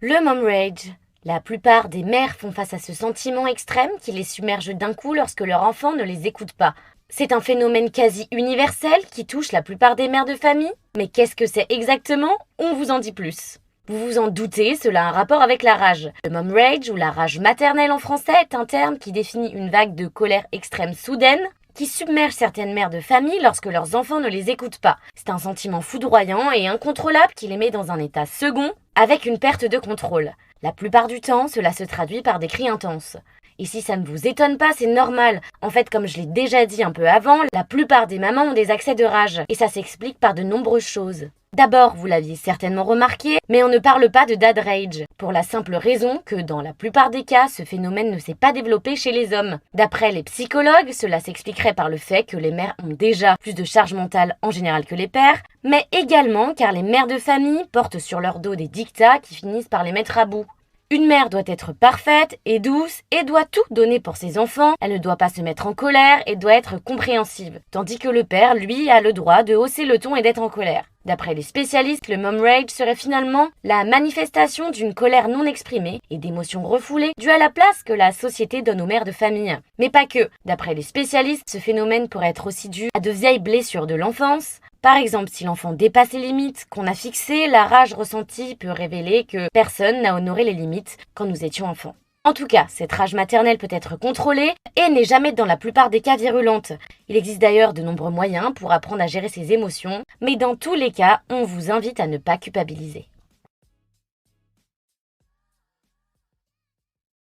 Le mom rage. La plupart des mères font face à ce sentiment extrême qui les submerge d'un coup lorsque leur enfant ne les écoute pas. C'est un phénomène quasi universel qui touche la plupart des mères de famille. Mais qu'est-ce que c'est exactement? On vous en dit plus. Vous vous en doutez, cela a un rapport avec la rage. Le mom rage, ou la rage maternelle en français, est un terme qui définit une vague de colère extrême soudaine qui submerge certaines mères de famille lorsque leurs enfants ne les écoutent pas. C'est un sentiment foudroyant et incontrôlable qui les met dans un état second, avec une perte de contrôle. La plupart du temps, cela se traduit par des cris intenses. Et si ça ne vous étonne pas, c'est normal. En fait, comme je l'ai déjà dit un peu avant, la plupart des mamans ont des accès de rage. Et ça s'explique par de nombreuses choses. D'abord, vous l'aviez certainement remarqué, mais on ne parle pas de dad rage, pour la simple raison que dans la plupart des cas, ce phénomène ne s'est pas développé chez les hommes. D'après les psychologues, cela s'expliquerait par le fait que les mères ont déjà plus de charge mentale en général que les pères, mais également car les mères de famille portent sur leur dos des dictats qui finissent par les mettre à bout. Une mère doit être parfaite et douce et doit tout donner pour ses enfants, elle ne doit pas se mettre en colère et doit être compréhensive, tandis que le père, lui, a le droit de hausser le ton et d'être en colère. D'après les spécialistes, le mom rage serait finalement la manifestation d'une colère non exprimée et d'émotions refoulées dues à la place que la société donne aux mères de famille. Mais pas que. D'après les spécialistes, ce phénomène pourrait être aussi dû à de vieilles blessures de l'enfance. Par exemple, si l'enfant dépasse les limites qu'on a fixées, la rage ressentie peut révéler que personne n'a honoré les limites quand nous étions enfants. En tout cas, cette rage maternelle peut être contrôlée et n'est jamais dans la plupart des cas virulente. Il existe d'ailleurs de nombreux moyens pour apprendre à gérer ses émotions, mais dans tous les cas, on vous invite à ne pas culpabiliser.